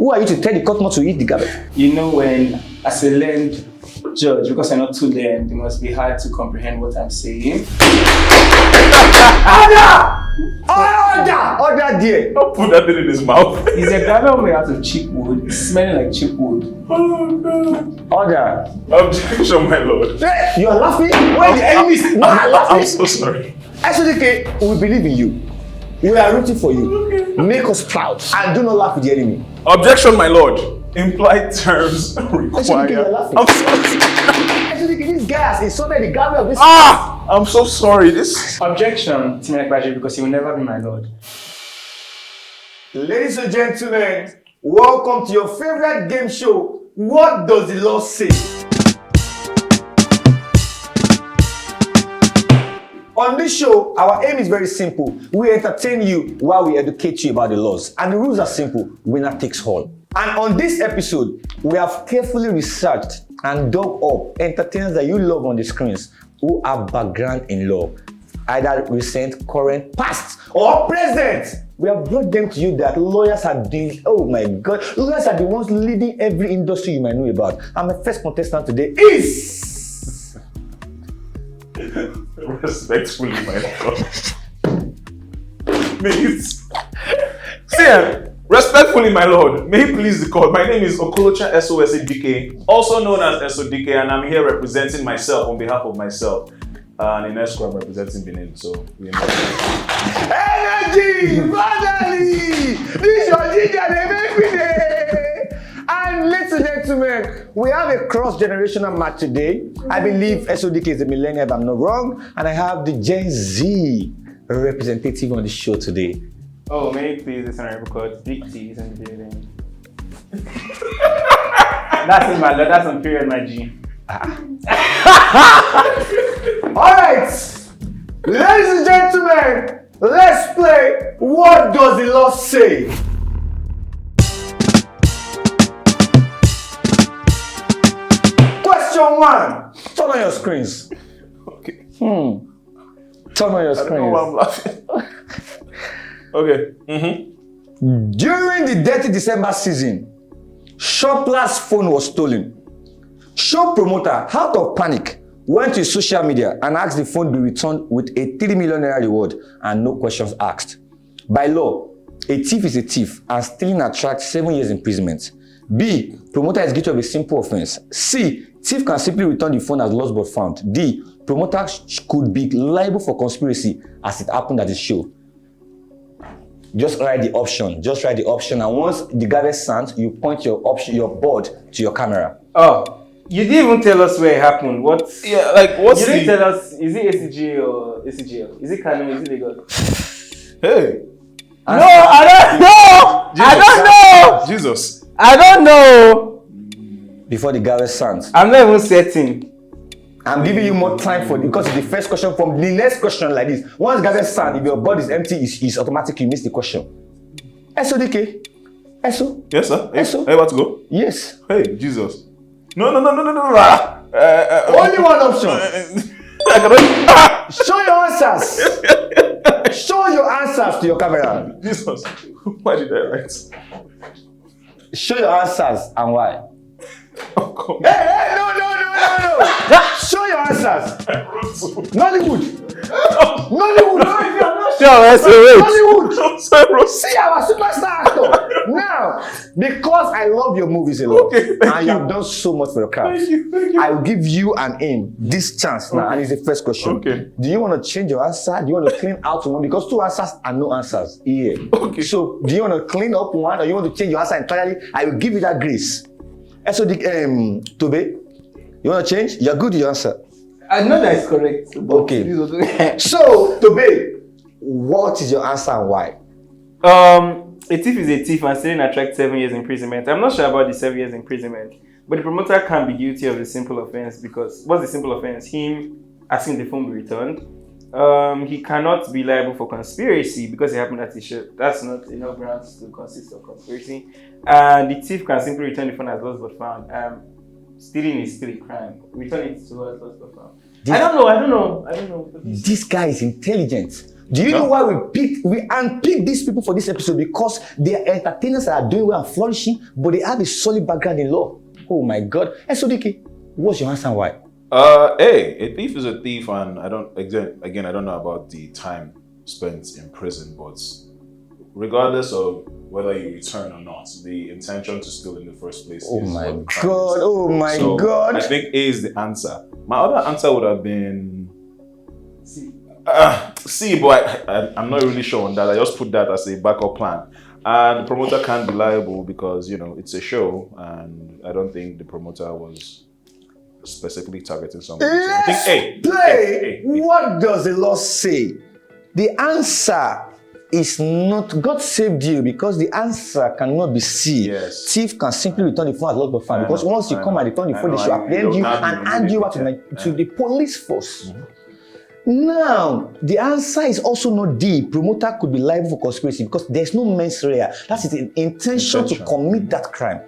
Who are you to tell the court not to eat the garbage? You know, when as a learned judge, because I'm not too learned, it must be hard to comprehend what I'm saying. Order there. Don't put that thing in his mouth. It's a garbage made out of cheap wood. It's smelling like cheap wood. Oh God. Order. Objection, my lord. You are laughing when the enemies are laughing. I'm so sorry. Eso Dike, we believe in you. We are rooting for you. Make us proud and do not laugh with the enemy. Objection, my lord. Implied terms require. I'm sorry. Eso Dike, this guy has insulted the garbage of this. I'm so sorry. This. Objection, Timi Agbaje, because he will never be my lord. Ladies and gentlemen, welcome to your favorite game show. What does the law say? On this show, our aim is very simple. We entertain you while we educate you about the laws. And the rules are simple. Winner takes all. And on this episode, we have carefully researched and dug up entertainers that you love on the screens who have background in law, either recent, current, past, or present. We have brought them to you that lawyers are doing. Oh my God, lawyers are the ones leading every industry you might know about. And my first contestant today is... Respectfully, my lord. Respectfully, my lord. May it please the court. My name is Eso Dike, also known as Eso Dike, and I'm here representing myself on behalf of myself. And in escrow, I'm representing Benin, so we know. Energy! Finally! This is your ginger, they make me day! And ladies and gentlemen, we have a cross-generational match today. I believe Eso Dike is a millennial, if I'm not wrong. And I have the Gen Z representative on the show today. Oh, may it please, this one record. Big T is in the building. That's in my lord, that's on period, my G. Alright, ladies and gentlemen, let's play What Does the Law Say? Question 1. Turn on your screens. Okay. Turn on your screens. I don't know why I'm laughing. Okay. During the Dirty December season, Shopla's phone was stolen. Show promoter, out of panic, went to social media and asked the phone be returned with a 3 million naira reward and no questions asked. By law, a thief is a thief and stealing attracts 7 years imprisonment. B, promoter is guilty of a simple offense. C, thief can simply return the phone as lost but found. D, promoter could be liable for conspiracy as it happened at the show. Just write the option. And once the garbage sounds, you point your board to your camera. Oh, you didn't even tell us where it happened. What? Yeah, like what's You didn't tell us, is it ACG or ACGL? Is it Kano? Is it Lagos? Hey. No, I don't know! Jesus. I don't know! Before the garbage sounds. I'm not even certain. I'm giving you more time because it's the first question from the next question like this. Once garbage sound, if your board is empty, it's automatic, you miss the question. Eso Dike. Eso? Yes, sir. Eso? Hey, about to go? Yes. Hey, Jesus. No. Only one option. Show your answers. Show your answers to your camera. Jesus. Why did I write? Show your answers and why. Oh, come on. Hey, no. Show your answers. Nollywood. See our superstar actor. Now, because I love your movies a lot, Okay, and you have done so much for your craft, Thank you. I will give you an aim, this chance now, and it's the first question. Okay. Do you want to change your answer? Do you want to clean out one? Because 2 answers and no answers. Yeah. Okay. So, do you want to clean up one, or you want to change your answer entirely? I will give you that grace. Eso Dike, Tobe, you want to change? You're good with your answer. I know that is correct. Okay. So, Tobe, what is your answer and why? A thief is a thief and stealing attracts 7 years imprisonment. I'm not sure about the 7 years imprisonment, but the promoter can be guilty of a simple offense because what's the simple offense? Him asking the phone be returned. He cannot be liable for conspiracy because it happened at his show. That's not enough grounds to consist of conspiracy. And the thief can simply return the phone as lost but found. Stealing is still a crime. Return it to us lost but found. I don't know. This guy is intelligent. Do you know why we unpicked these people for this episode? Because they are entertainers that are doing well and flourishing, but they have a solid background in law. Oh my God. Eso Dike, what's your answer and why? Hey, a thief is a thief, and I don't know about the time spent in prison, but regardless of whether you return or not, the intention to steal in the first place. Oh my God! Oh my God! I think A is the answer. My other answer would have been C, but I'm not really sure on that. I just put that as a backup plan. And the promoter can't be liable because it's a show, and I don't think the promoter was specifically targeting somebody. So I think A. What does the law say? The answer is not God saved you, because the answer cannot be C. Yes. Thief can simply return the phone at loss of fine, because once you come and return the phone, they should apprehend you and hand you out to the police force. Mm-hmm. Now, the answer is also not D. Promoter could be liable for conspiracy because there's no mens rea. That is the intention to commit that crime.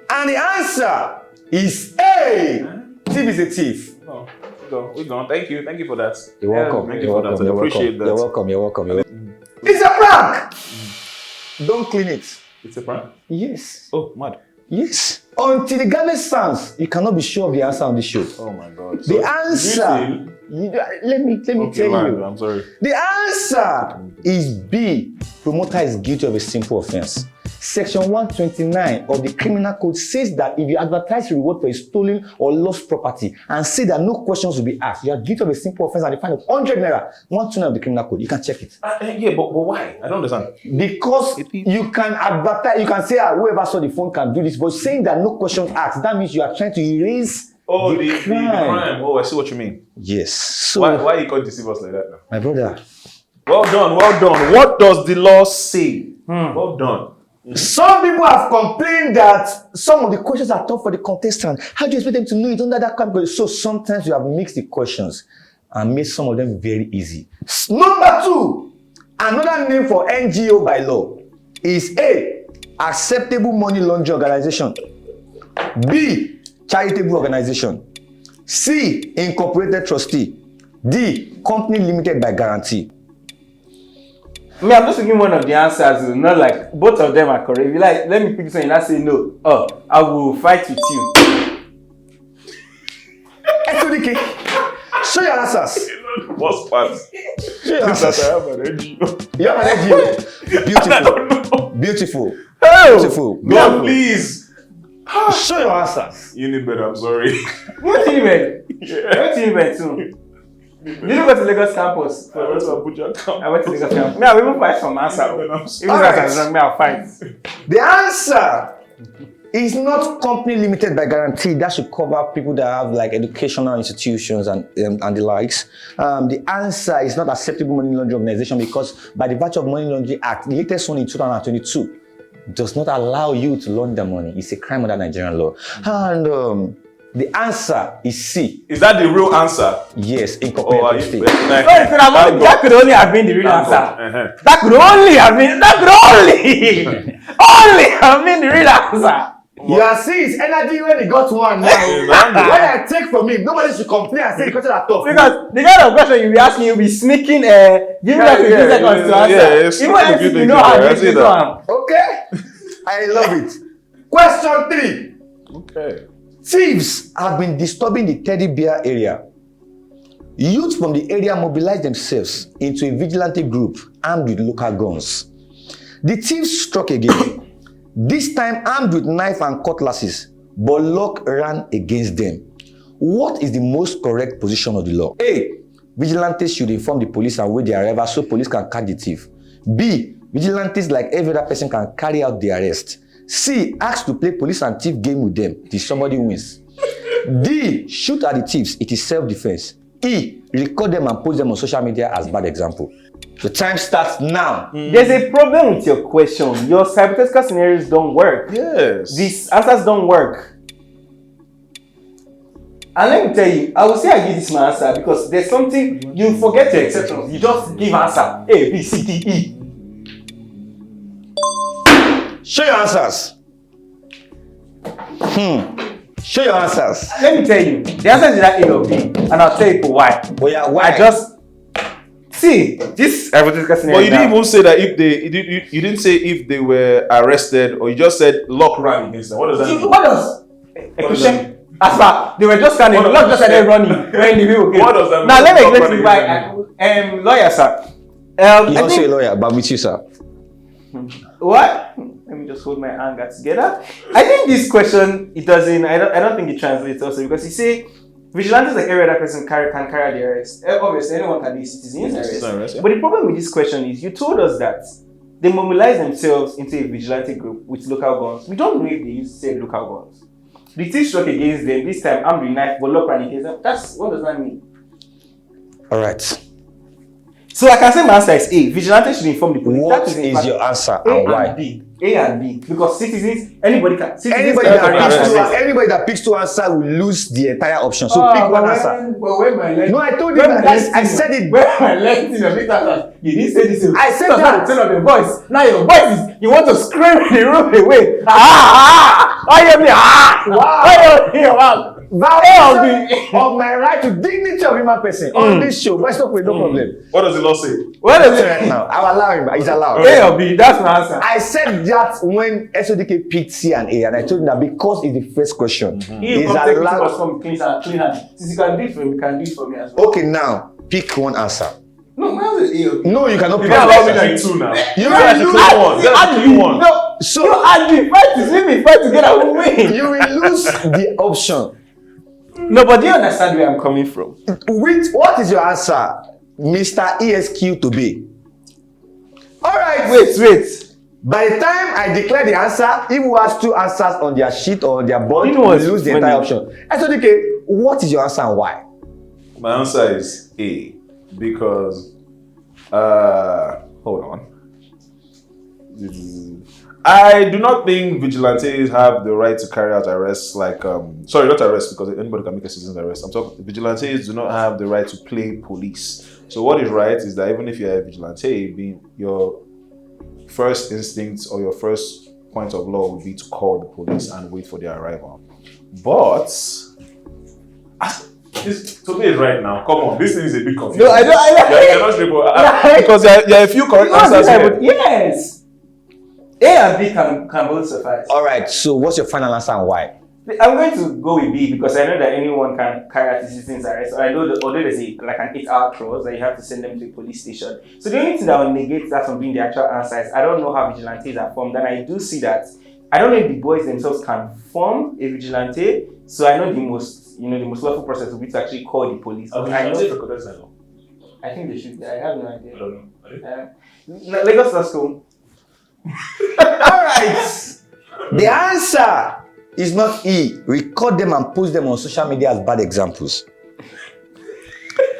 And the answer is A. Thief is a thief. Oh, we're gone. Thank you for that. You're welcome. Thank you for that. I appreciate that. You're welcome. It's a prank! Don't clean it. It's a prank? Yes. Oh, mad. Yes. Until the garment stands, you cannot be sure of the answer on the show. Oh my God. The answer. Let me tell you. I'm sorry. The answer is B. Promoter is guilty of a simple offense. Section 129 of the Criminal Code says that if you advertise reward for a stolen or lost property and say that no questions will be asked, you are guilty of a simple offense and the fine of 100 naira. 129 of the Criminal Code. You can check it. Yeah, but why? I don't understand. Because you can advertise, you can say whoever saw the phone can do this, but saying that no questions asked, that means you are trying to erase the crime. Oh, I see what you mean. Yes. So why you can't deceive us like that now? My brother. Well done. What does the law say? Well done. Some people have complained that some of the questions are tough for the contestant. How do you expect them to know it under that category? So sometimes you have mixed the questions and made some of them very easy. Number 2, another name for NGO by law is A. Acceptable money laundering organization. B. Charitable organization. C. Incorporated trustee. D. Company limited by guarantee. Me, I'm just giving one of the answers, not like both of them are correct. If you like, let me pick this one and I say no. Oh, I will fight with you. Eso Dike, show your answers. What's part? Show your answers. I have an NGO. You have an NGO. Beautiful. Oh, Beautiful. God, please. Show your answers. You need better. I'm sorry. What do you mean? What do you mean too? You didn't go to Lagos campus. I went to Abuja campus. I went to Lagos campus. Me, I will even fight some answer. Even if that's wrong, me, I'll fight. The answer is not company limited by guarantee. That should cover people that have like educational institutions and the likes. The answer is not acceptable money laundering organization because by the virtue of Money Laundering Act, the latest one in 2022, does not allow you to launder money. It's a crime under Nigerian law. And the answer is C. Is that the real answer? Yes, incorporated state. That could only have been the real answer. That could only have been the real answer. You are seeing his energy when he got one now. When I take from him, nobody should complain and say the question are tough. Because the kind of question you'll be asking, you'll be sneaking, giving like a few seconds to answer. Even if you know how to do it. Okay? I love it. Question 3. Okay. Thieves have been disturbing the Teddy Bear area. Youth from the area mobilized themselves into a vigilante group armed with local guns. The thieves struck again, this time armed with knife and cutlasses, but luck ran against them. What is the most correct position of the law? A. Vigilantes should inform the police and wait their arrival so police can catch the thief. B. Vigilantes, like every other person, can carry out the arrest. C. Ask to play police and thief game with them till somebody wins. D. Shoot at the thieves. It is self-defense. E. Record them and post them on social media as bad example. The time starts now. There's a problem with your question. Your hypothetical scenarios don't work. Yes. These answers don't work. And let me tell you, I will say I give this my answer because there's something, you forget your exceptions. You just give answer. A, B, C, D, E. Show your answers. Show your answers. Let me tell you, the answer is either A or B, and I'll tell you for why. Oh yeah, why? I just See, this hypothetical scenario. But you didn't even say that if they, you didn't say if they were arrested, or you just said luck ran against them. What does that mean? What does? A question. As far they were just standing, luck just started running when the people came. What does that mean? Now let me Luck explain to you running why. Lawyer, sir. You're I also a think, lawyer, but with you, sir. what? Let me just hold my anger together. I think this question, it doesn't. I don't think it translates also, because you say vigilantes like every other person can carry the arrest. Obviously, anyone can be citizen's arrest. Yeah. But the problem with this question is, you told us that they mobilize themselves into a vigilante group with local guns. We don't know if they use said local guns. The thief struck against them. This time, armed with knife, but lock ran against them. What does that mean? All right. So I can say my answer is A. Vigilantes should inform the police. What That is your answer A and why? and B. A and B. Because citizens, anybody can. Anybody that picks two answer will lose the entire option. So pick one answer. No, I told you that. I said it. Where my left in your big answer, you didn't say this. I said that. Turn on the voice. Now your voice is, you want to scream in the room away. Why you me? Why you me? Violation of my right to dignity of human person on this show. But stop with no problem. What does the law say? What is Right it? now, I'll allow him. He's allowed. A or B? That's my answer. I said that when Eso Dike picked C and A, and I told him that because it's the first question, He he's can take this allowed. from clean hand. Since you can do it for me, you can do it for me as well. Okay, now pick one answer. No, my answer is A or B. No, you cannot You pick can't one allow me answer. to two now. You have to will pick lose. one. That's the one. No, So you and me fight to see me fight together, we win. you will lose the option. No, but do you understand where I'm coming from? With what is your answer, Mr. ESQ to be? All right. Wait. By the time I declare the answer, if who has two answers on their sheet or on their board, You know will what's lose the funny? entire option. Eso Dike, what is your answer and why? My answer is A, because hold on. I do not think vigilantes have the right to carry out arrests like sorry, not arrest, because anybody can make a citizen's arrest. I'm talking vigilantes do not have the right to play police. So what is right is that even if you're a vigilante, being your first instinct or your first point of law would be to call the police and wait for their arrival. But Tobe is right now. Come on, this thing is a bit confusing. No, I don't. You're not sure, because there are a few correct answers here. Yes. A and B can both suffice. All right, so what's your final answer and why? I'm going to go with B because I know that anyone can carry out a citizen's arrest. I know that although there's an 8-hour clause that you have to send them to a police station. So the only thing that will negate that from being the actual answer is I don't know how vigilantes are formed, and I do see that I don't know if the boys themselves can form a vigilante. So I know the most lawful process would be to actually call the police. I think they should. I have no idea. I don't know. Lagos Law School. All right. The answer is not E. Record them and post them on social media as bad examples.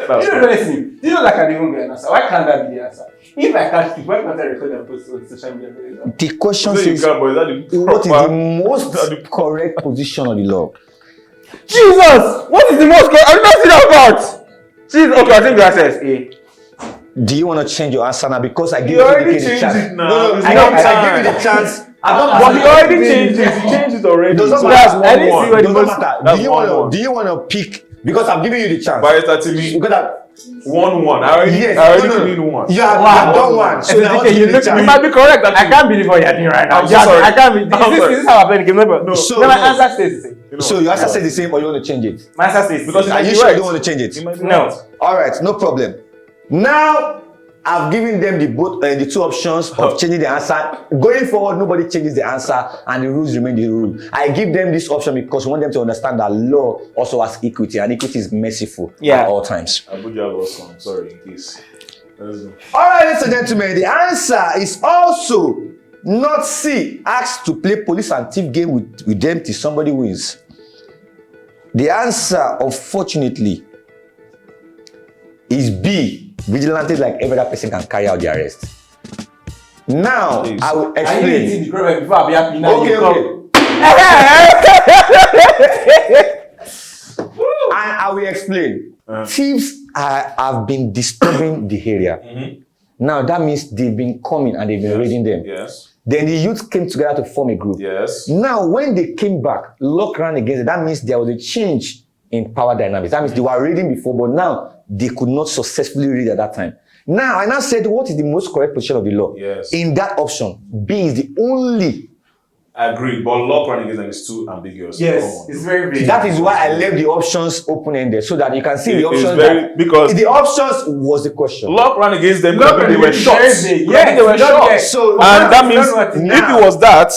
Listen, do you know that can even be an answer? Why can't that be the answer? If I catch it, why can't I record and post on social media? For example? The question So you says, can, but is that the what is proper- the most correct position of the law? Jesus! What is the most correct? I did not see that part! Jesus, okay, I think the answer is A. Do you want to change your answer now? Because I give You already the changed chance. it now. No, It's I not give you time. the chance. But he already changed it. He changed it already. Doesn't So matter. that's I didn't see 1-1. what Doesn't matter. That's Do you 1-1. do you want to pick? Because I'm giving you the chance. Barrister Timi, Because 1-1. I already mean one. You have done one. So now Okay, you look chance. you might be correct. I can't believe what you're doing right now. I'm so sorry. I can't be. I'm sorry. This is how I play the game. No, So- my answer stays the same. You know, So your answer says the same, or you want to change it? My answer stays the Because same. Are might you be sure right. you don't want to change it? It might be No. right. All right, no problem. Now I've given them the two options of changing the answer. Going forward, nobody changes the answer, and the rules remain the rule. I give them this option because we want them to understand that law also has equity, and equity is merciful at all times. Abuja lost one. Sorry, in case. Let's go. All right, ladies and gentlemen, the answer is also not C. Asked to play police and thief game with them till somebody wins. The answer, unfortunately, is B. Vigilantes like every other person can carry out the arrest. Now, Please. I will Are you eating explain. the problem before I be happy now? Okay, you okay. come. And I will explain. Thieves have been disturbing the area. Now, that means they've been coming and they've been raiding them. Yes. Then the youth came together to form a group. Yes. Now, when they came back, luck ran against it. That means there was a change in power dynamics. That means they were reading before, but now they could not successfully read at that time. Now, I now said, what is the most correct position of the law? Yes. In that option, B is the only. I agree, but law running is too ambiguous. Yes, it's very vague. That is why I left the options open-ended so that you can see the options. Because the options was the question. law running against them, Law they were short. Yes, They were short. So, And that means now. if it was that,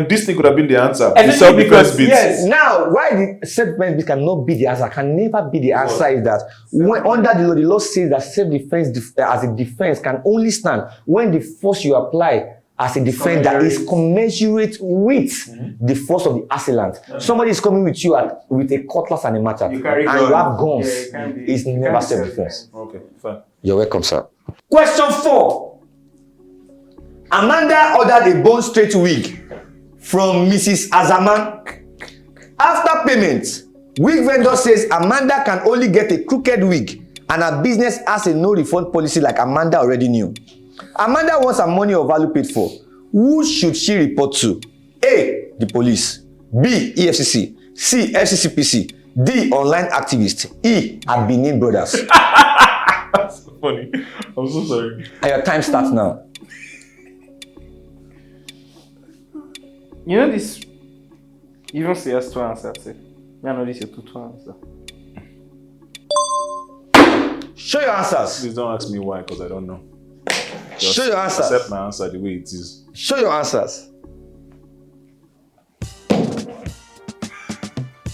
this thing could have been the answer. The self-defense bit. Yes. now, why the self-defense bit cannot be the answer, can never be the answer is that when under the law says that self-defense as a defense can only stand when the force you apply as a defender is commensurate with the force of the assailant. Somebody is coming with you with a cutlass and a machete, You carry and guns. you have guns. Yeah, It's never self-defense. Okay, fine. You're welcome, sir. Question 4. Amanda ordered a bone straight wig from Mrs. Azaman. After payment, wig vendor says Amanda can only get a crooked wig and her business has a no refund policy like Amanda already knew. Amanda wants her money or value paid for. Who should she report to? A. The police. B. EFCC. C. FCCPC. D. Online activist. E. Benin Brothers. That's so funny. I'm so sorry. And your time starts now. You know this. You don't say us two answers. I know this is your two answer. Show your answers. Please don't ask me why, because I don't know. Just Show your answers. accept my answer the way it is. Show your answers.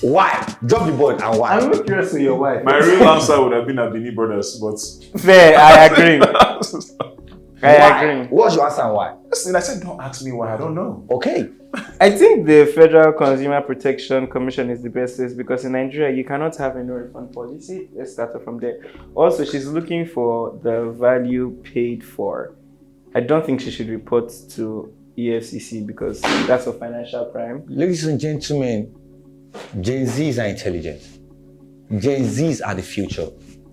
Why? Drop the board and why? I'm not curious to your wife. My real answer would have been Benin Brothers, but Fair, I agree. I Why? agree. What's your answer and why? listen, I said don't ask me why. I don't know. Okay. I think the Federal Consumer Protection Commission is the best place because in Nigeria you cannot have a no refund policy. Let's start from there. Also, she's looking for the value paid for. I don't think she should report to EFCC because that's a financial crime. Ladies and gentlemen, Gen Zs are intelligent. Gen Zs are the future.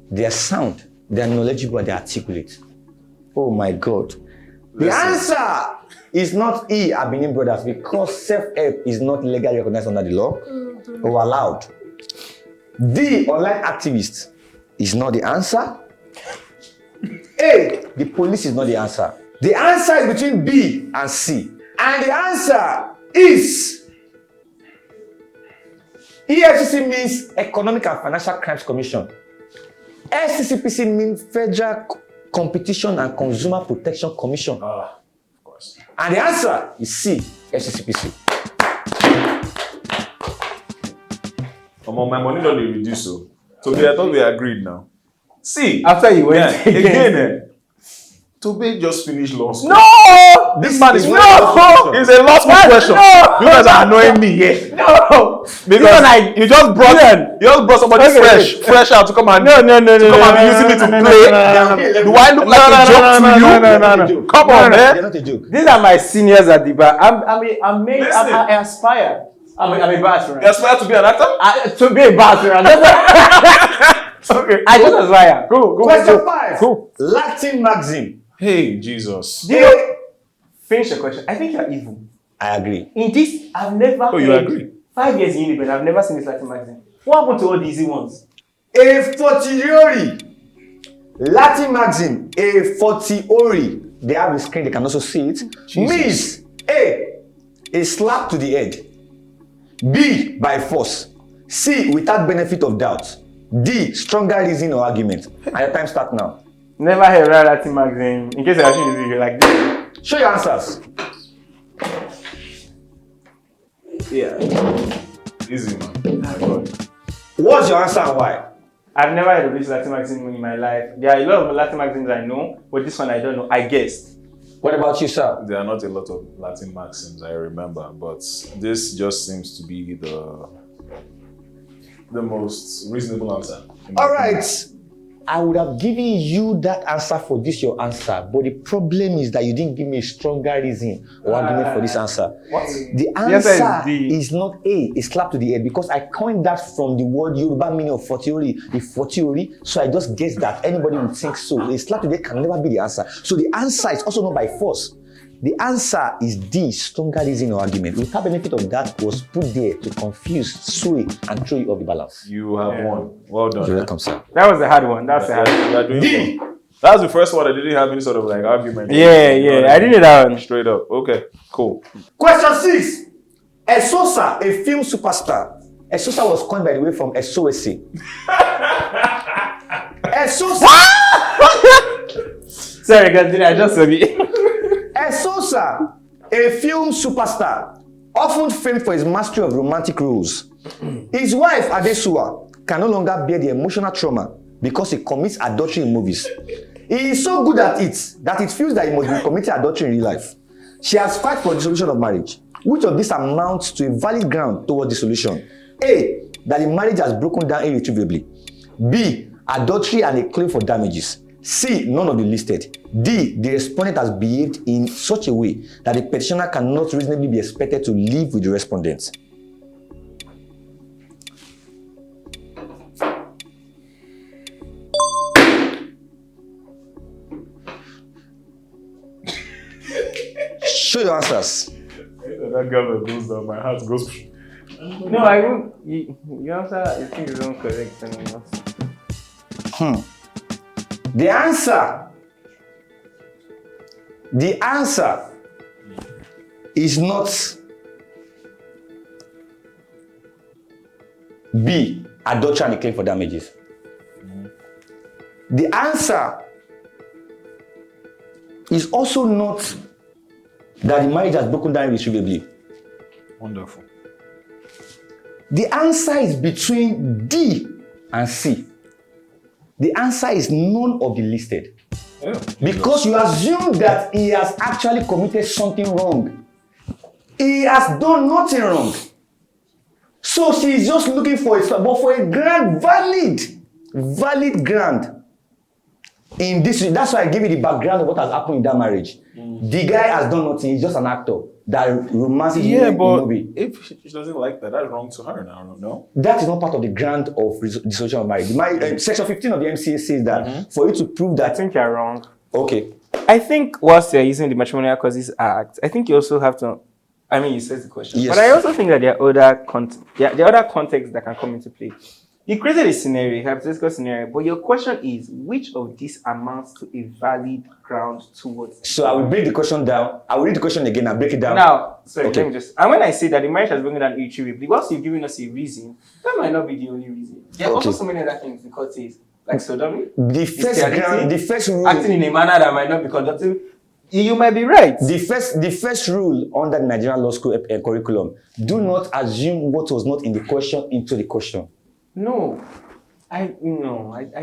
They are sound, they are knowledgeable, and they are articulate. Oh my God. The answer is not E. Benin Brothers because self-help is not legally recognized under the law or allowed. D. Online activist is not the answer. A. The police is not the answer. The answer is between B and C. And the answer is EFCC means Economic and Financial Crimes Commission. FCCPC means Federal Competition and Consumer Protection Commission. Of course. And the answer is C, FCCPC. My money don't reduce so. So I thought we agreed now. See, After you went again. Tobe just finished law school. No! This man is no! It's a law school question. No! You guys are annoying me here. No! Because I- you just brought somebody Okay, fresh out to come and No. come and be using me to play. Do I look like a joke to you? No. Come on, They're man. not a joke. These are my seniors at the bar. I aspire. I'm a bachelor. You aspire to be an actor? To be a bachelor. Okay. I just aspire. Go. Question 5. Cool. Latin Maxim. Hey, Jesus. Finish the question. I think you're evil. I agree. In this, I've never. Oh, you agree? 5 years in Uniben, I've never seen this Latin magazine. What happened to all the easy ones? A fortiori. Latin Maxim. A fortiori. They have the screen, they can also see it. Means A slap to the head. B, by force. C, without benefit of doubt. D, stronger reason or argument. And your time start now. Never heard of Latin magazine. In case I actually use it like this. Show your answers. Yeah. Easy, man. My God. What's your answer and why? I've never heard of this Latin magazine in my life. There are a lot of Latin magazines I know, but this one I don't know. I guessed. What about you, sir? There are not a lot of Latin maxims, I remember, but this just seems to be the most reasonable answer. All right. I would have given you that answer for this, your answer. But the problem is that you didn't give me a stronger reason or argument for this answer. What? The answer is not A, a slap to the head, because I coined that from the word Yoruba meaning of fortiori, a fortiori. So I just guessed that anybody would think so. A slap to the head can never be the answer. So the answer is also not by force. The answer is D, stronger reason or argument. Without benefit of that was put there to confuse, sway, and throw you off the balance. You have won. Well done. You're welcome, sir. That was the hard one. That's the hard one. You are doing D, That was the first one. I didn't have any sort of like argument. Yeah. I didn't know that one. Straight up. Okay, cool. Question 6. Esosa, a film superstar. Esosa was coined, by the way, from SOSC. Esosa. Sorry, continue. I just saw it. Esosa, a film superstar, often famed for his mastery of romantic roles. His wife, Adesua, can no longer bear the emotional trauma because he commits adultery in movies. He is so good at it that it feels that he must be committing adultery in real life. She has filed for dissolution of marriage. Which of these amounts to a valid ground towards dissolution? A. That the marriage has broken down irretrievably. B. Adultery and a claim for damages. C. None of the listed. D. The respondent has behaved in such a way that the petitioner cannot reasonably be expected to live with the respondent. Show your answers. That girl that goes down, my heart goes. No, I won't. You answer, I think is incorrect. The answer is not B, adultery and a claim for damages. The answer is also not that the marriage has broken down irretrievably. Wonderful. The answer is between D and C. The answer is none of the listed. Yeah, because you assume that he has actually committed something wrong. He has done nothing wrong. So she is just looking for a but for a grant, valid grant. In this, that's why I give you the background of what has happened in that marriage. The guy has done nothing, he's just an actor that romances in movie. If she doesn't like that, that's wrong to her now, no? That is not part of the grant of dissolution of marriage. Section 15 of the MCA says that for you to prove that. I think you're wrong. Okay. I think whilst you're using the Matrimonial Causes Act, I think you also have to. I mean, you said the question, yes. But I also think that there are other contexts that can come into play. You created a scenario, a hypothetical scenario, but your question is which of these amounts to a valid ground towards? So I will break the question down. I will read the question again and break it down. Now, sorry, okay. Let me just. And when I say that the marriage has broken down irretrievably, whilst you've given us a reason, that might not be the only reason. There are also so many other things the court says, like sodomy, the first rule, acting in a manner that might not be conductive. You might be right. The first rule under the Nigerian law school curriculum: do not assume what was not in the question into the question. No, I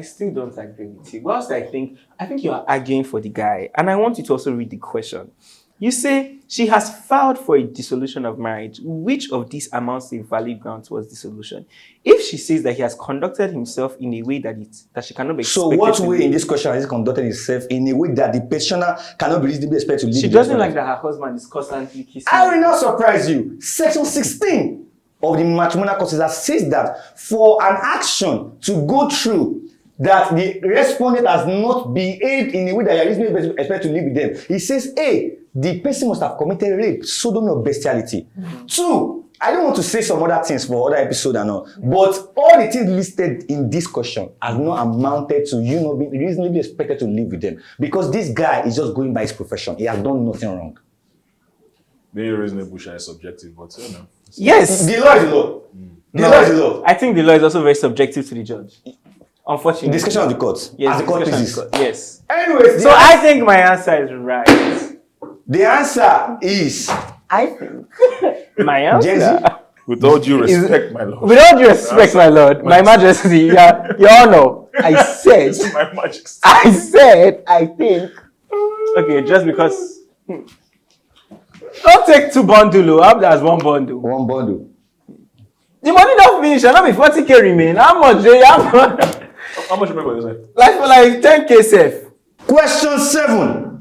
still don't agree with you. Whilst I think you are arguing for the guy, and I want you to also read the question. You say she has filed for a dissolution of marriage. Which of these amounts to a valid ground towards dissolution? If she says that he has conducted himself in a way that she cannot be expected. So what way in this question has he conducted himself in a way that the petitioner cannot be reasonably expected to live? She doesn't like that her husband is constantly kissing. I will not surprise you. Section 16 of the Matrimonial Causes Act says that for an action to go through, that the respondent has not behaved in a way that you are reasonably expected to live with them. He says, A, the person must have committed rape, sodomy, or bestiality. 2, I don't want to say some other things for other episodes and all, but all the things listed in this question has not amounted to you not being reasonably expected to live with them. Because this guy is just going by his profession. He has done nothing wrong. Being reasonable is subjective, but you know. Yes. The law is the law. The law is the law. I think the law is also very subjective to the judge. Unfortunately. Discussion of the court. Yes, as the court pleases. Yes. Anyways, so I think my answer is right. The answer is. I think my answer. With all due respect, my lord. With all due respect, my lord, my majesty, your honor. I said. My majesty. I said. I think. Okay, just because. Don't take 2 bundles. How that's 1 bundle? 1 bundle. The money don't finish. I not be 40K remain. How much? How much remember you say? Like 10K safe. Question 7.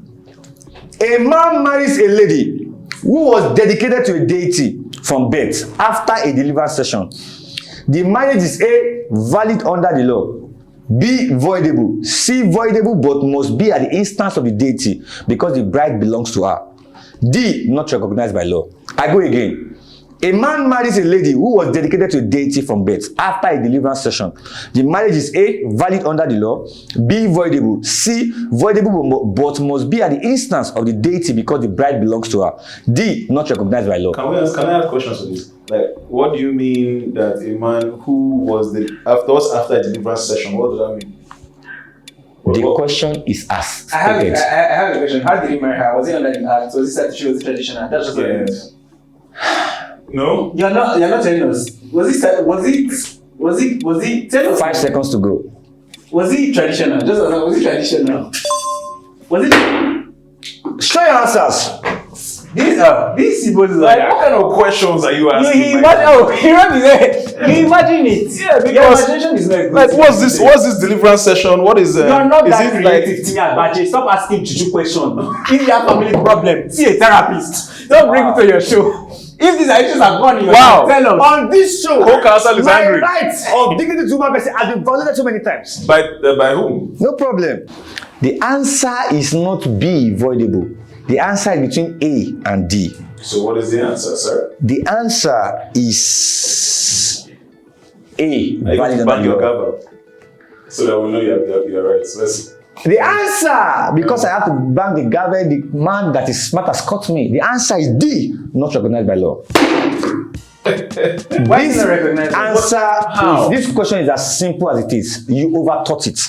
A man marries a lady who was dedicated to a deity from birth after a deliverance session. The marriage is A, valid under the law. B, voidable. C, voidable but must be at the instance of the deity because the bride belongs to her. D, not recognized by law. I go again. A man marries a lady who was dedicated to deity from birth after a deliverance session. The marriage is A, valid under the law, B, voidable, C, voidable but must be at the instance of the deity because the bride belongs to her, D, not recognized by law. Can I ask questions on this? Like, what do you mean that a man who was after a deliverance session, what does that mean? The question is asked. I have a question. How did he marry her? Was he under the act? Was it traditional? That's just what it is. No? You're not telling us. Was it tell us 5 seconds to go. Was it traditional? Just as was it traditional? Was it Show your answers. These supposed like what kind of questions are you asking? you imagine it. Yeah, because your imagination is not good. Like, what's this deliverance session? What is you are not is that it creative, Timi Agbaje. Stop asking juju questions. If you have family problem, see a therapist. Don't bring it to your show. If these issues are gone, you tell us. On this show, Co-counsel is my angry. rights of dignity to one person has been violated so many times. by whom? No problem. The answer is not B, voidable. The answer is between A and D. So what is the answer, sir? The answer is A. Are you going to bang your gavel so that we know you're right? So let's see. The answer, because I have to bang the gavel, the man that is smart has caught me. The answer is D, not recognized by law. Why is it not recognized? Answer. This question is as simple as it is. You overthought it.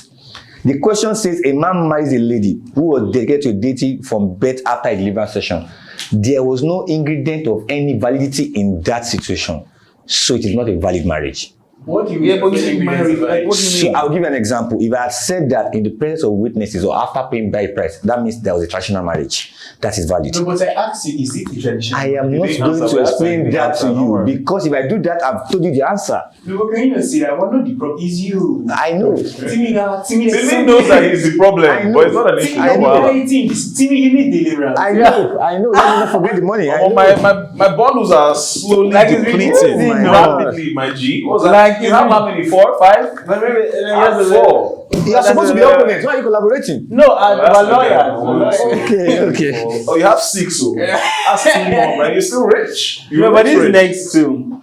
The question says a man marries a lady who was dedicated to a deity from birth after a deliverance session. There was no ingredient of any validity in that situation, so it is not a valid marriage. What do you mean? But you married. Like, what do you mean? So I'll give you an example. If I had said that in the presence of witnesses or after paying bride price, that means there was a traditional marriage. That is valid. No, but I asked you, is it a tradition? I am not going to explain that to you because if I do that, I've told you the answer. No, but can you not see that? What not the problem is you. I know. Timi knows that he's the problem, but it's not an issue. Timi, you need deliverance. I know. Let me not forget the money. My bundles are slowly depleting rapidly, my G. What's that? Like, you have how many? 4, 5? Four. You are supposed to be opponents. Why are you collaborating? No, we're lawyers. Okay. Oh, you have 6, so that's 2 more, man. You're still rich. No, but this next 2.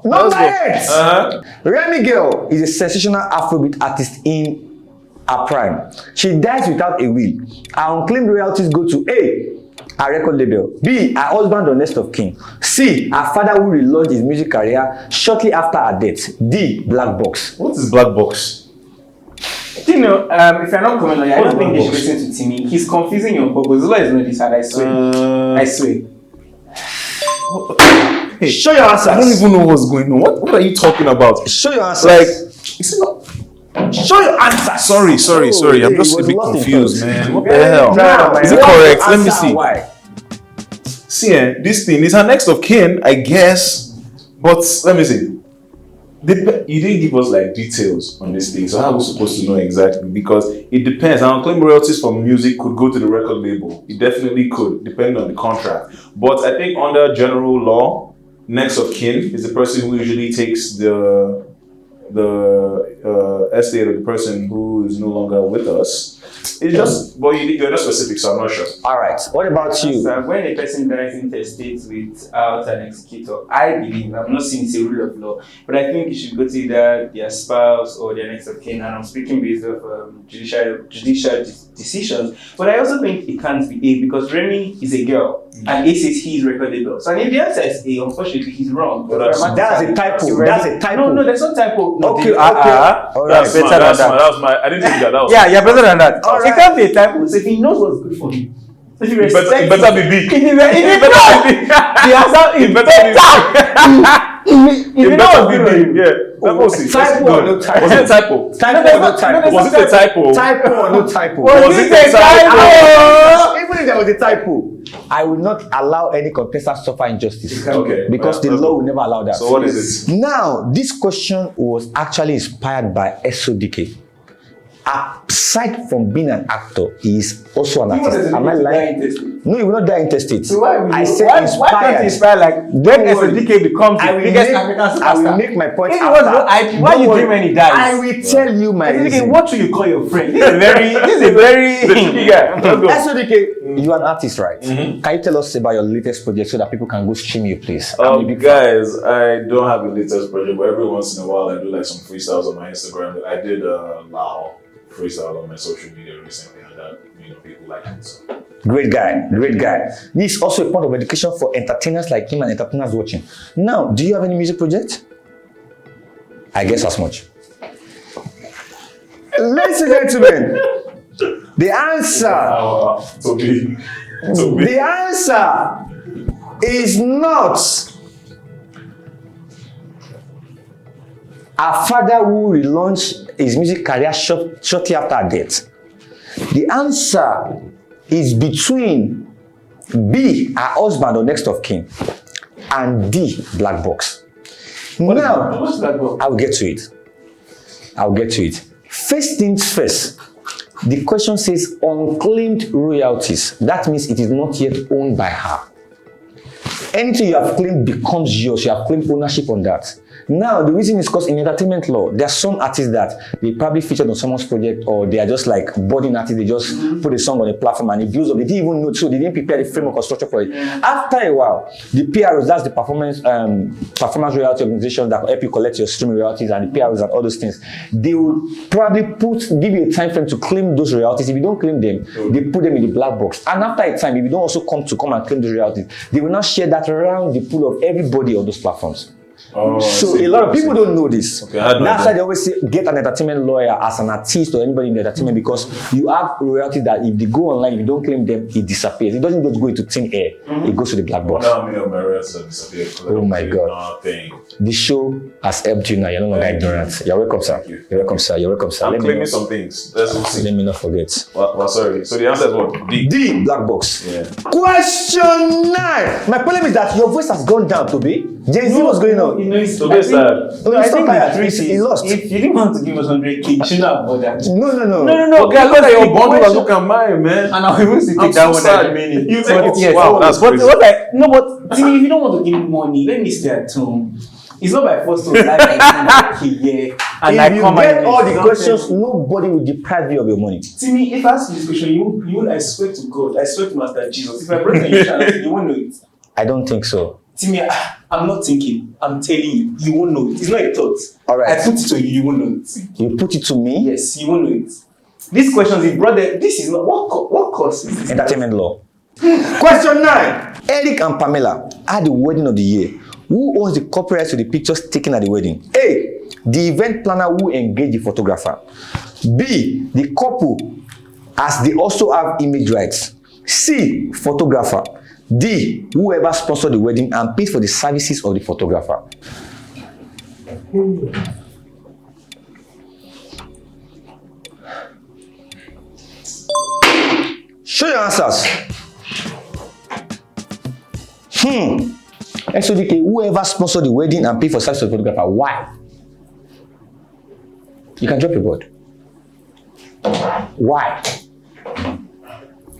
Number 8. Remy Girl is a sensational Afrobeat artist in her prime. She dies without a will. Her unclaimed royalties go to A, her record label, B, her husband or next of kin, C, her father who relaunched his music career shortly after her death, D, black box. What is black box? You know, if you're not coming lawyer, I don't think they should listen to Timi. He's confusing your purpose. The law is not this hard, I swear. I swear. Hey, show your answers. I don't even know what's going on. What are you talking about? Show your answers. Like, is it not? Show your answers. Sorry. I'm just a bit confused, man. What the hell? Is it What correct? Let me answer see. Why? See, this thing is her next of kin, I guess. But let me see. You didn't give us like details on this thing, so how are we supposed to know exactly? Because it depends. Our claim royalties from music could go to the record label. It definitely could, depending on the contract. But I think under general law, next of kin is the person who usually takes the estate of the person who is no longer with us. It's just, but you're not specific, so I'm not sure. All right. What about you? When a person dies intestate without an executor, I believe, I'm not saying it's a rule of law, but I think you should go to either their spouse or their next of kin, and I'm speaking based off judicial decisions. But I also think it can't be A because Remy is a girl, and A says he is recordable. So if the answer is A, unfortunately, he's wrong. That's a typo. That's a typo. No, there's no typo. No, Okay. All right. That's my. I didn't think that. That was yeah, you're better than that. All right. It can't be a typo. So if he knows what's good for him, if he respects it better be big. If he better be big. The answer is better. It better be big. Yeah. That was it. Typo or no typo? Was it a typo? Typo or no typo? Was it a typo? Typo or no typo? Was it a typo? Even if there was a typo, I will not allow any contestant to suffer injustice. Okay. Because the law will never allow that. So what is it? Now, this question was actually inspired by Eso Dike. Aside from being an actor, he is also an artist. Am I lying? No, you will not die intestate. So why I said why inspired. can't you inspire like when Eso Dike becomes I the will biggest make- African superstar? I will make my point If it was after. no IP, why Don't you worry. doing when he dies? I will tell you my Eso Dike, reason. what should you call your friend? This is a very tricky guy. Let's go. Eso Dike, you are an artist, right? Can you tell us about your latest project so that people can go stream you, please? I'm a big fan. Guys, I don't have a latest project, but every once in a while I do like some freestyles on my Instagram. I did a Lao freestyle on my social media recently, and that people like it. So. Great guy, great guy. This is also a point of education for entertainers like him and entertainers watching. Now, do you have any music project? I guess as much. Ladies and gentlemen, the answer, Tobe. the answer is not a father who relaunched his music career shortly after her death. The answer is between B, her husband or next of kin, and D, black box. Now, What's that about? I'll get to it. I'll get to it. First things first, the question says unclaimed royalties. That means it is not yet owned by her. Anything you have claimed becomes yours. You have claimed ownership on that. Now, the reason is because in entertainment law, there are some artists that they probably featured on someone's project, or they are just like budding artists. They just put a song on a platform and it blows up. They didn't even know, so they didn't prepare the framework or structure for it. After a while, the PROs, that's the performance royalty organization that will help you collect your streaming royalties, and the PROs and all those things. They will probably give you a time frame to claim those royalties. If you don't claim them, they put them in the black box. And after a time, if you don't also come and claim those royalties, they will not share that around the pool of everybody on those platforms. So a lot of people don't know this. Okay, I know That's that. why they always say get an entertainment lawyer as an artist or anybody in the entertainment, because you have royalties that if they go online, if you don't claim them, it disappears. It doesn't just go into thin air. It goes to the black box. Now many of my royalties have disappeared. Oh my God. Nothing. The show has helped you now. You're no longer ignorant. You're welcome, sir. you. You're welcome, sir. You're welcome, sir. I'm Let me claiming not- some things. Let's see. Let me not forget. Sorry. So the answer is what? D. D, black box. Yeah. Question 9. My problem is that your voice has gone down, Tobe. Gen Z, what's going on? You know, it's Tobe is sad. No, I he's think not tired. the truth He is, lost. if you didn't want to give us 100K, you shouldn't have bothered. No. Okay, look at your bundle and question- look at mine, man. And I will still I'm take that so one sad. at the minute. You take it. Yes, Wow, that's but crazy. what like no, but Timi, if you don't want to give me money, let me stay at home. It's not by force to like yeah. And If I you come get and all the don't questions, tell me. nobody will deprive you of your money. Timi, if I ask you this question, you I swear to God, I swear to Master Jesus, if I brought you channel, you won't know it. I don't think so. Timi, I'm not thinking. I'm telling you, you won't know it. It's not a thought. All right. I put it to you, you won't know it. You put it to me. Yes, you won't know it. These questions, if brother, this is not what course is this? Entertainment law. Question 9. Eric and Pamela had the wedding of the year. Who owns the copyright to the pictures taken at the wedding? A, the event planner who engaged the photographer. B, the couple, as they also have image rights. C, photographer. D, whoever sponsored the wedding and paid for the services of the photographer. Show your answers. Eso Dike, whoever sponsored the wedding and paid for service of the photographer. Why? You can drop your board. Why?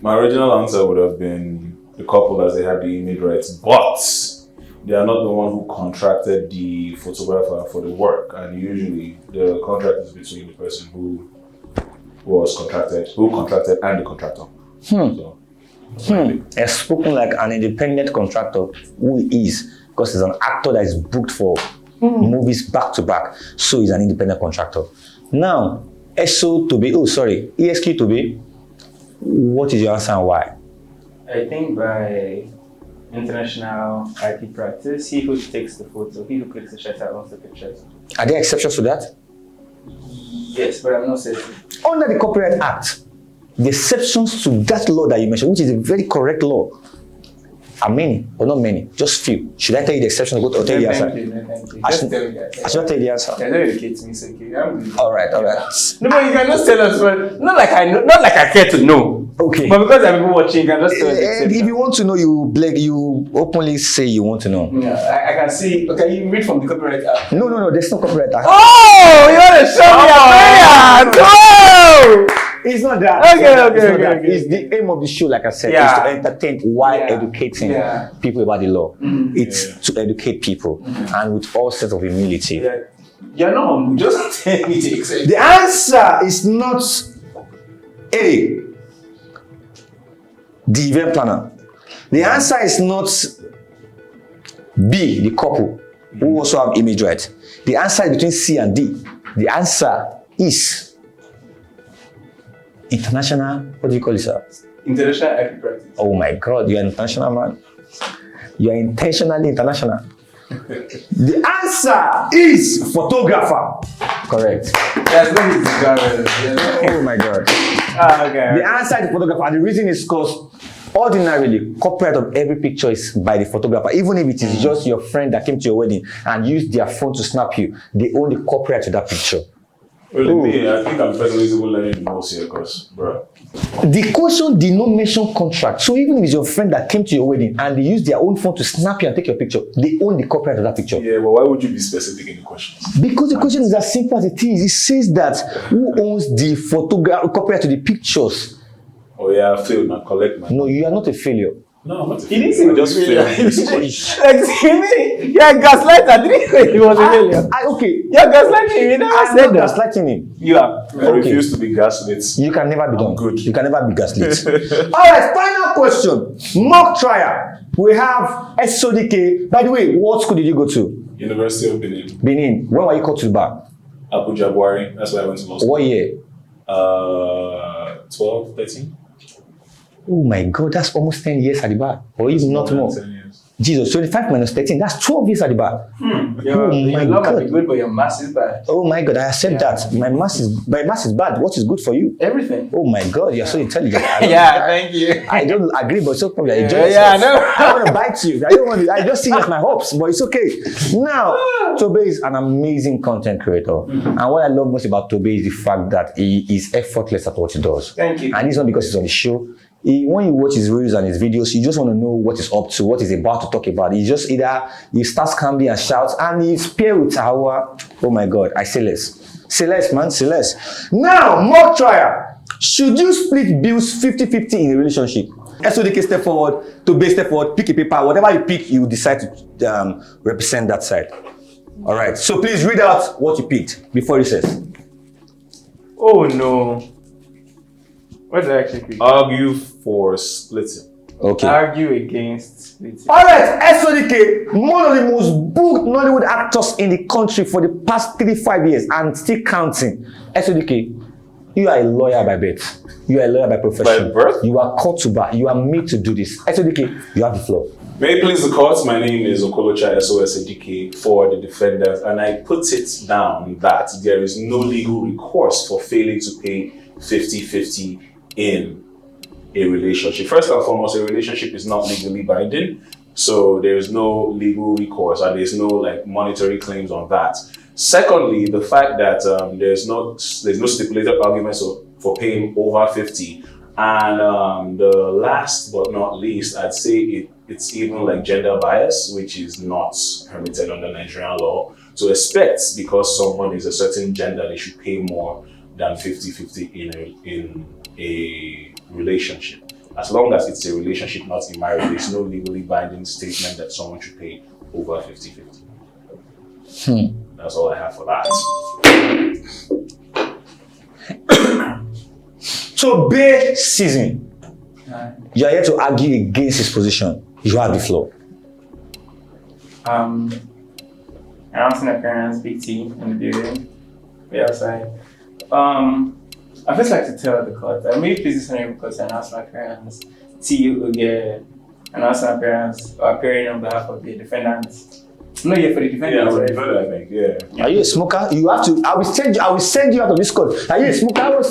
My original answer would have been the couple, as they had the image rights, but they are not the one who contracted the photographer for the work, and usually the contract is between the person who contracted and the contractor. So, Has spoken like an independent contractor who he is, because he's an actor that is booked for movies back to back, so he's an independent contractor. Now, ESQ Tobe, what is your answer and why? I think by international IP practice, he who takes the photo, he who clicks the shutter owns the pictures. Are there exceptions to that? Yes, but I'm not certain. Under the Copyright Act, the exceptions to that law that you mentioned, which is a very correct law, are many, but not many, just few. Should I tell you the exception or tell you the answer? Thank you. I Just should- tell me that. I should not tell you the answer. Yeah, don't educate me, it's okay. All right. No, but you can just tell us. Well, not like I care to know. Okay. But because there are people watching, you can just tell us. the If exception. you want to know, you openly say you want to know. Yeah, I can see. Okay, you read from the Copyright Act. No, there's no Copyright Act. Oh, you want to show me a prayer? It's not that. Okay. It's the aim of the show, like I said, Yeah. is to entertain while educating people about the law. It's to educate people and with all sense of humility. Yeah. You're not humble. Just tell me the example. The answer is not A, the event planner. The answer is not B, the couple who also have image right. The answer is between C and D. The answer is international. What do you call it, sir? International IP practice. Oh my God, you're an international man. You are intentionally international. The answer is photographer. Correct. That's not his Oh my God. okay. The answer is photographer, and the reason is because ordinarily, copyright of every picture is by the photographer. Even if it is just your friend that came to your wedding and used their phone to snap you, they own the copyright to that picture. Well, me, I think I'm personally learning the most here, because, bro. The question did not mention contract. So even if it's your friend that came to your wedding and they used their own phone to snap you and take your picture, they own the copyright of that picture. Yeah, but why would you be specific in the questions? Because the question is as simple as it is. It says that who owns the copyright to the pictures? Oh yeah, I failed, man. Collect, man. No, you are not a failure. No, I'm not a He didn't failure. say I just failed. Excuse me. You're a gaslighter. Didn't say he was a failure. Okay. You're gaslighting me. You never I'm said not that. gaslighting him. You are. I refuse to be gaslit. You can never be done. good. You can never be gaslit. All right, final question. Mock trial. We have Eso Dike. By the way, what school did you go to? University of Benin. Benin. When were you called to the bar? Abuja, Buhari. That's why I went to law school. What year? 12, 13. Oh my God, that's almost 10 years at the bar. Or even not more. 10 years. Jesus, 25 minus 13, that's 12 years at the bar. Your my love might God. be good, but your mass is bad. Oh my God, I accept that. My mass is bad. What is good for you? Everything. Oh my God, you're so intelligent. Thank you. I don't agree, but it's okay. I enjoy I yourself. know. I want to bite you. I don't want to. I just see it as my hopes, but it's okay. Now, Tobe is an amazing content creator, and what I love most about Tobe is the fact that he is effortless at what he does. Thank you. And it's not because he's on the show. When you watch his reels and his videos, you just want to know what he's up to, what he's about to talk about. He just either he starts calmly and shouts, and he's paired with our. Oh my God, I say less. Say less, man. Say less. Now, mock trial. Should you split bills 50-50 in a relationship? Eso Dike step forward, Tobe step forward, pick a paper. Whatever you pick, you decide to represent that side. All right. So please read out what you picked before you say. Oh no. What did I actually pick? Argue for splitting. Okay. Argue against splitting. All right, Eso Dike, one of the most booked Nollywood actors in the country for the past 3-5 years and still counting. Eso Dike, you are a lawyer by birth. You are a lawyer by profession. By birth? You are called to bar. You are made to do this. Eso Dike, you have the floor. May it please the court, my name is Okolocha Eso Dike for the defendant, and I put it down that there is no legal recourse for failing to pay 50-50 in a relationship. First and foremost, a relationship is not legally binding, so there is no legal recourse and there's no like monetary claims on that. Secondly, the fact that there's no stipulated arguments for paying over 50, and the last but not least, I'd say it's even like gender bias, which is not permitted under Nigerian law. To expect because someone is a certain gender, they should pay more than 50-50 in a relationship. As long as it's a relationship, not a marriage, there's no legally binding statement that someone should pay over 50-50. That's all I have for that. Tobe SZN, you are here to argue against his position. You have the floor. I'm announcing appearance, big T in the building. Way outside. I first like to tell the court I made this scenario because I announced my appearance. T Uge announced my appearance or appearing on behalf of the defendant. I'm not here for the defendant. Yeah, I'm a defendant, I think. Yeah. Are you a smoker? You have to. I will send you out of this court. Are you a smoker? No,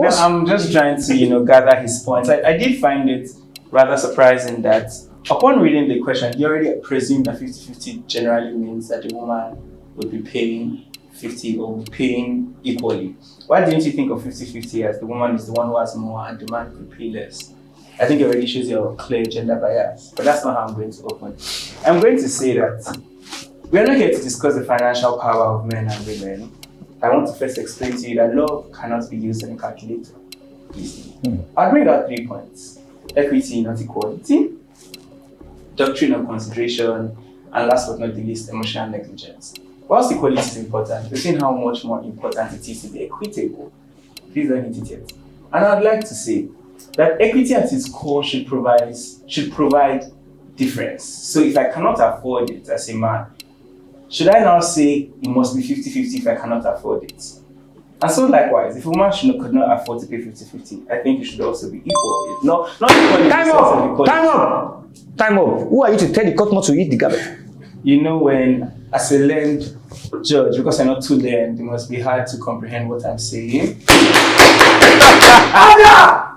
I'm just trying to, gather his points. I did find it rather surprising that upon reading the question, you already presume that 50-50 generally means that the woman would be paying 50 or paying equally. Why didn't you think of 50-50 as the woman is the one who has more and the man could pay less? I think it already shows your clear gender bias, but that's not how I'm going to open. I'm going to say that we're not here to discuss the financial power of men and women. I want to first explain to you that love cannot be used in a calculator. I'll bring out 3 points: equity, not equality, doctrine of consideration, and last but not the least, emotional negligence. Whilst equality is important, we've seen how much more important it is to be equitable. Please don't hit it yet. And I'd like to say that equity at its core should provide difference. So if I cannot afford it as a man, should I now say it must be 50-50 if I cannot afford it? And so likewise, if a woman could not afford to pay 50-50, I think it should also be equal. Not equal. Time up! Time up! Time up! Who are you to tell the court not to eat the garbage? You know, when as a learned judge, because I'm not too learned, it must be hard to comprehend what I'm saying. Order!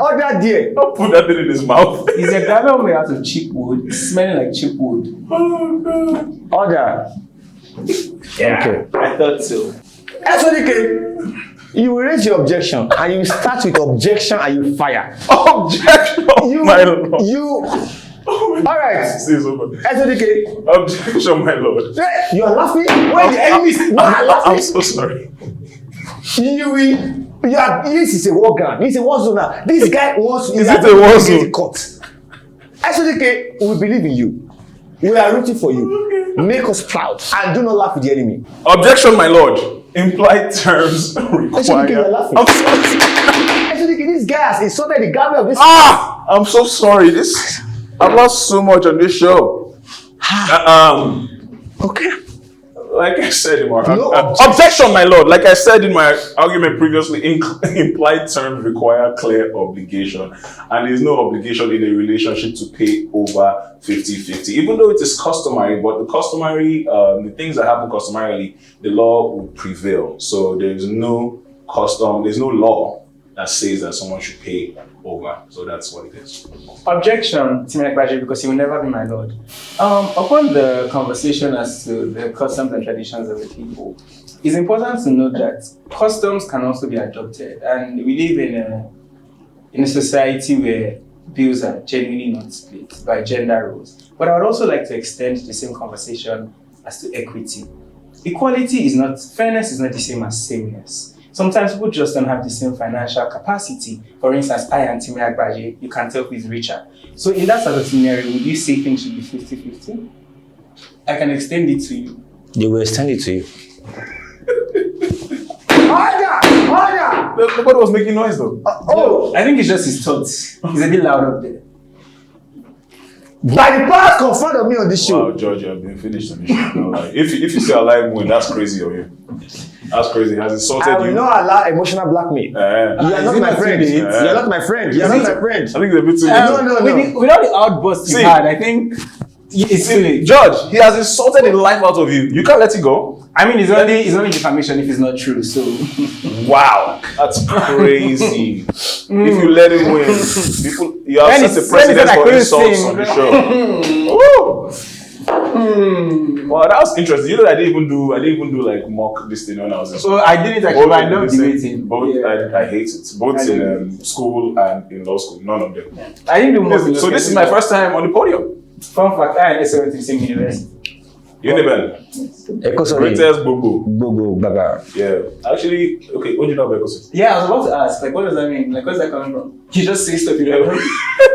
Order there! Don't put that thing in his mouth. Is a gravel made out of cheap wood, smelling like cheap wood. Oh, God. Order. Yeah, Okay. I thought so. Eso Dike, you will raise your objection and you start with objection and you fire. Objection, my lord. Alright. Eso Dike, Objection, my lord. you are laughing when the enemies are I'm laughing. so sorry. This is a war ground. This is a war zone now. This guy wants you. Is it a war zone? The court. Eso Dike, we believe in you. We are rooting for you. Make us proud and do not laugh with the enemy. Objection, my lord. Implied terms Eso Dike, you are require. laughing. I'm sorry. Eso Dike, this guy has insulted the garment of this. I'm so sorry. I've lost so much on this show. Okay. Like I said in my No objection, my lord. Like I said in my argument previously, implied terms require clear obligation, and there's no obligation in a relationship to pay over 50-50, even though it is customary. But the the things that happen customarily, the law will prevail. So there's no law that says that someone should pay over. So that's what it is. Objection, Timi Agbaje, because he will never be my lord. Upon the conversation as to the customs and traditions of the people, it's important to note that customs can also be adopted, and we live in a society where bills are genuinely not split by gender roles. But I would also like to extend the same conversation as to equity. Fairness is not the same as sameness. Sometimes people just don't have the same financial capacity. For instance, I and Timi Agbaje, you can tell who is richer. So in that sort of scenario, would you say things should be 50-50? I can extend it to you. They will extend it to you. Order! Nobody was making noise though. I think it's just his thoughts. He's a bit loud up there. By the power conferred on me on this show. Wow, George, you have been finished on this show. No, like, if you say alive win, that's crazy of you. That's crazy. He has insulted I will you. not allow emotional blackmail. You are not my friend. You are not my friend. You are not my friend. I think it's a bit too No. With all the outbursts you had, I think it's silly. Judge, he has insulted the life out of you. You can't let it go. I mean, it's only defamation if it's not true. So, Wow, that's crazy. If you let him win, you have set a precedent for insults on the show. Well, that was interesting. You know, I didn't even do like mock this thing when I was in school. so I did it actually, but I love debating. Both, I hate it. Both in school and in law school. None of them. I didn't do mock. So this is my first time on the podium. Fun fact: I and Eso went to the same university. Uniben. Greatest Bobo. Baba. Yeah. Actually, okay, what do you know about Ekosity? Yeah, I was about to ask, like, what does that mean? Like, where's that coming from? You just say stuff you don't know.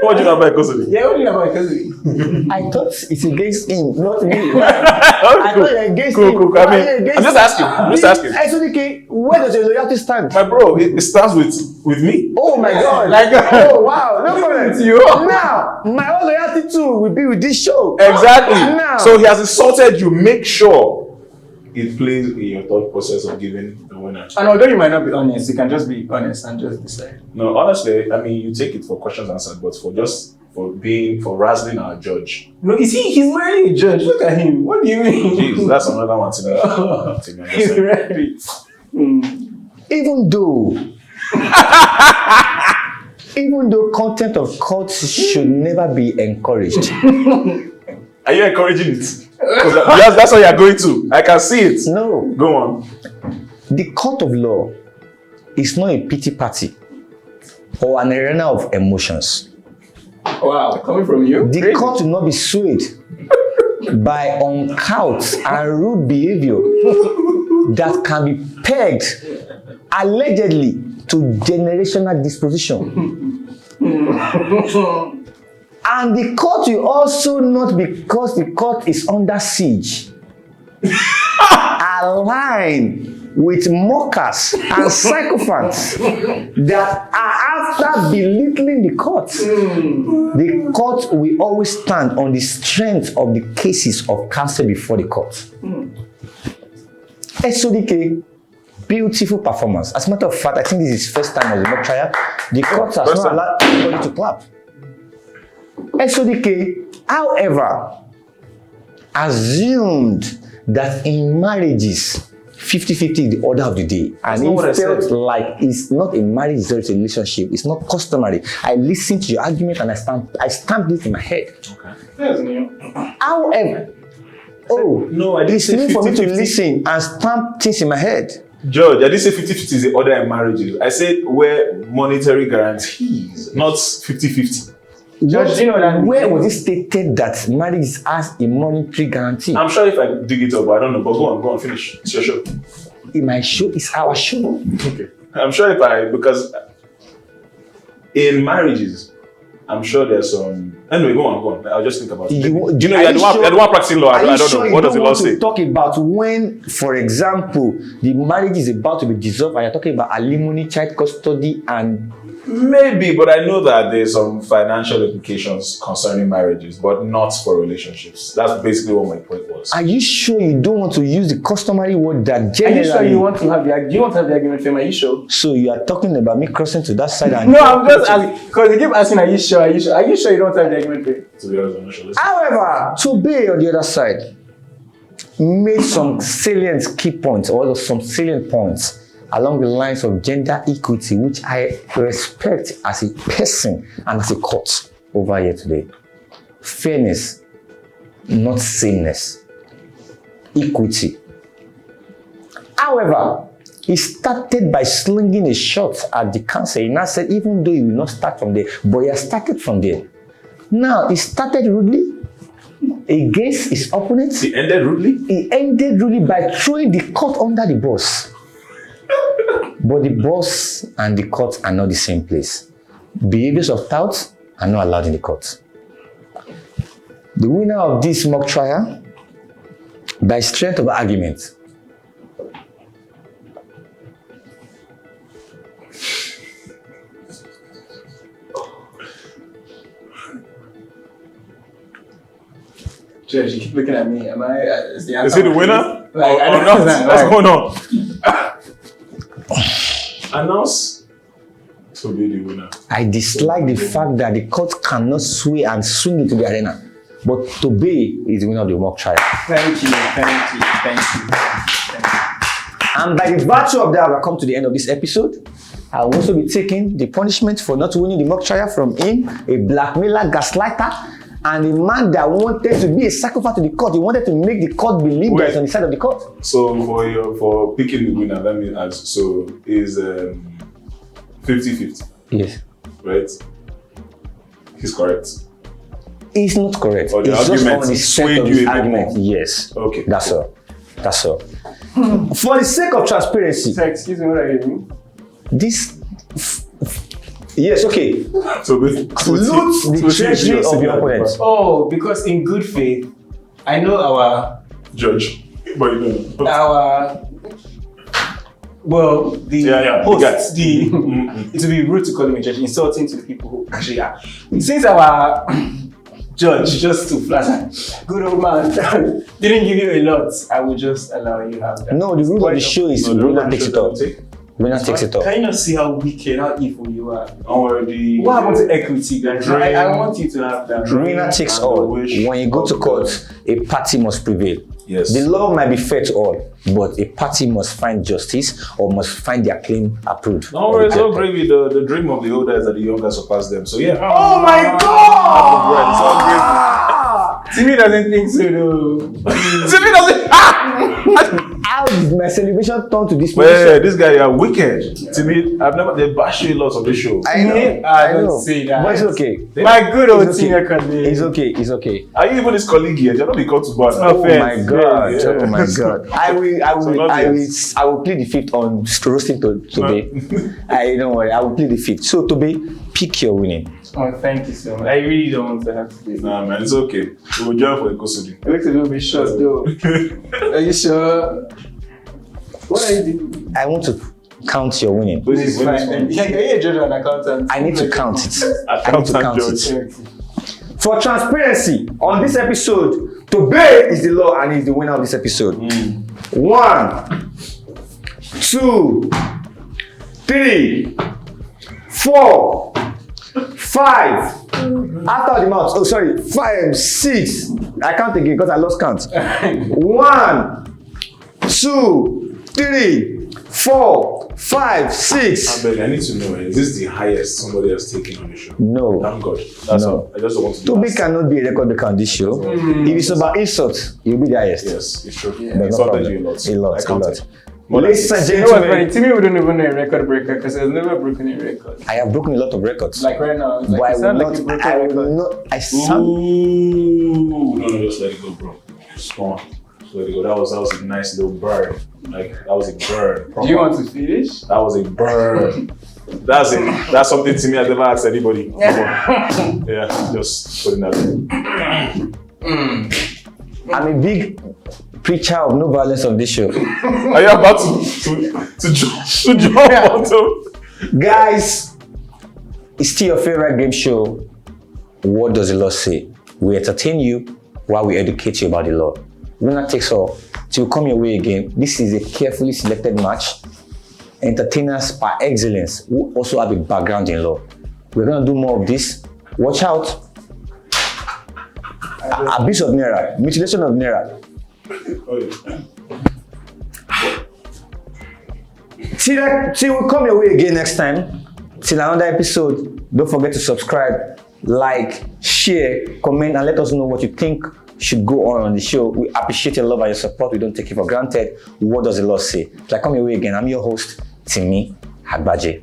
What do you know about Ekosity? Yeah, what do you know about Ekosity? I thought it's against him, not me. Cool. I thought you're against him. Cool. I mean, I'm just asking. Eso Dike, where does your loyalty stand? My bro, it starts with me. Oh my God. Oh wow. No problem. Now, my own loyalty too will be with this show. Exactly. Now. So he has insulted you. Make sure it plays in your thought process of giving the winner. And although you might not be honest, you can just be honest and just decide. No, honestly, I mean, you take it for questions answered, but for razzling our judge. No, he's wearing a judge. Look at him. What do you mean? Jeez, that's another one to me. He's ready. Even though content of cults should never be encouraged. Are you encouraging it? Because that's what you're going to. I can see it. No. Go on. The court of law is not a pity party or an arena of emotions. Wow, coming from you? The court will not be swayed by uncouth and rude behavior. that can be pegged allegedly to generational disposition. And the court will also not, because the court is under siege, align with mockers and sycophants that are after belittling the court. The court will always stand on the strength of the cases of counsel before the court. Eso Dike, beautiful performance. As a matter of fact, I think this is his first time as a mock trial. The court has not allowed anybody to clap. Eso Dike, however, assumed that in marriages, 50-50 is the order of the day. And he felt like it's not a marriage, it's a relationship. It's not customary. I listened to your argument and I stamped it in my head. Okay. However, no, I didn't it's say meant for me to 50-50. listen and stamp things in my head. Judge, I didn't say 50-50 is the order in marriages. I said where monetary guarantees, not 50-50. Judge, do you know that? Where was it stated that marriage has a monetary guarantee? I'm sure if I dig it up, but I don't know. But go on, finish. It's your show. In my show, it's our show. Okay. I'm sure because in marriages, I'm sure there's some. Anyway, go on. I'll just think about it. Do you know you're the one practicing law? I don't know. What does the law say? Talk about when, for example, the marriage is about to be dissolved and you're talking about alimony, child custody, and Maybe, but I know that there's some financial implications concerning marriages, but not for relationships. That's basically what my point was. Are you sure you don't want to use the customary word that Are generally? you sure you want to have the argument frame? Are you sure? So you are talking about me crossing to that side and No, I'm just asking because they keep asking, are you sure? Are you sure? Are you sure you don't have the argument frame? To be honest, I'm not sure. However, Tobe on the other side made some salient key points or some salient points along the lines of gender equity, which I respect as a person and as a court over here today. Fairness, not sameness. Equity. However, he started by slinging a shot at the counsel. He now said, even though he will not start from there, but he has started from there. Now, he started rudely against his opponents. He ended rudely? He ended rudely by throwing the court under the bus. But the boss and the court are not the same place. Behaviors of touts are not allowed in the court. The winner of this mock trial, by strength of argument, Judge, you keep looking at me. Am I? Is the Is he the winner? Like, I or don't not? know. What's Like, going on? Announce to be the winner. I dislike the fact that the court cannot sway and swing into the arena. But Tobe is the winner of the mock trial. Thank you. And by the virtue of that, we've come to the end of this episode. I will also be taking the punishment for not winning the mock trial from him, a blackmailer, gaslighter, and a man that wanted to be a sacrifice to the court. He wanted to make the court believe that he's on the side of the court. So for picking the winner, let me ask. So is 50-50, Yes. right? He's correct. It's not correct. Or the It's just argument on the swayed strength of you his a bit argument. more. Yes. Okay. That's all. That's all. For the sake of transparency, So, excuse me, what are you doing? this. Yes, okay. So Loot the treasury of your opponent. Oh, because in good faith, I know our judge, but you don't. the hosts, it would be rude to call him a judge, insulting to the people who actually are. Since our judge, just to flatter, good old man, didn't give you a lot, I will just allow you to have that. No, the rule of the show is No, the winner rule takes of it the up. show Winner takes it up. Can you not see how wicked, how evil you are? Don't worry. What happened to equity, guys? I want you to have that. Winner takes all. When you go to court, a party must prevail. Yes. The law might be fair to all, but a party must find justice or must find their claim approved. Don't worry, it's all gravy. The dream of the older is that the younger surpass them. So yeah. Oh my God! It's all gravy. Timi doesn't think so, though. Timi doesn't. how did my celebration turn to this Well, position? this guy, you are wicked. To me, they bash you a lot on this show. I know. I don't say that. But it's okay. My good old It's senior okay. colleague. It's okay. It's okay. Are you even his colleague here? You're not be called to bar. Oh my God! Yeah. Oh my God! I will plead the fifth on roasting Tobe. I don't worry. I will plead the fifth. So Tobe, pick your winning. Oh, thank you so much. I really don't want to have to do it. Nah, man, it's okay. We will join for the custody. It looks a little bit short though. Are you sure? What are you doing? I want to count your winning. It's fine. Yeah, you're a judge and accountant. I need to count it. I need to Accountant count judge. it. For transparency, on this episode, Tobe is the law and he's the winner of this episode. 1, 2, 3, 4, 5. After the mouth, 5, 6. I count again because I lost count. 1, 2, 3, 4, 5, 6. I need to know, is this the highest somebody has taken on the show? No. Thank God. That's No. all. I just don't want to do Tobe that. cannot be a record breaker on this show. If it's about insults, he'll be the highest. Yes, it's true. There's no Insulted problem. you a lot. A lot, I counted. a lot. More than Ladies and 6. You know what's funny? gentlemen, Timmy wouldn't even know a record breaker because he's never broken a record. I have broken a lot of records. Like right now, But like I you will sound like not. you broke I a will record. not. I sound. Ooh. No, just let it go, bro. Just come on. Just let it go. That was a nice little bird. Like, that was a bird. Do you want to finish? That was a bird. That's something Timi has never asked anybody before. Yeah, just putting that there. I'm a big preacher of no violence on this show. Are you about to jump onto? Guys, it's still your favorite game show. What does the law say? We entertain you while we educate you about the law. Winner takes all. Till come your way again. This is a carefully selected match. Entertainers par excellence who also have a background in law. We're gonna do more of this. Watch out. Abuse of Naira, mutilation of Naira. Till we come your way again next time. Till another episode. Don't forget to subscribe, like, share, comment, and let us know what you think should go on the show. We appreciate your love and your support. We don't take it for granted. What does the law say? Till I come your way again, I'm your host, Timi Agbaje.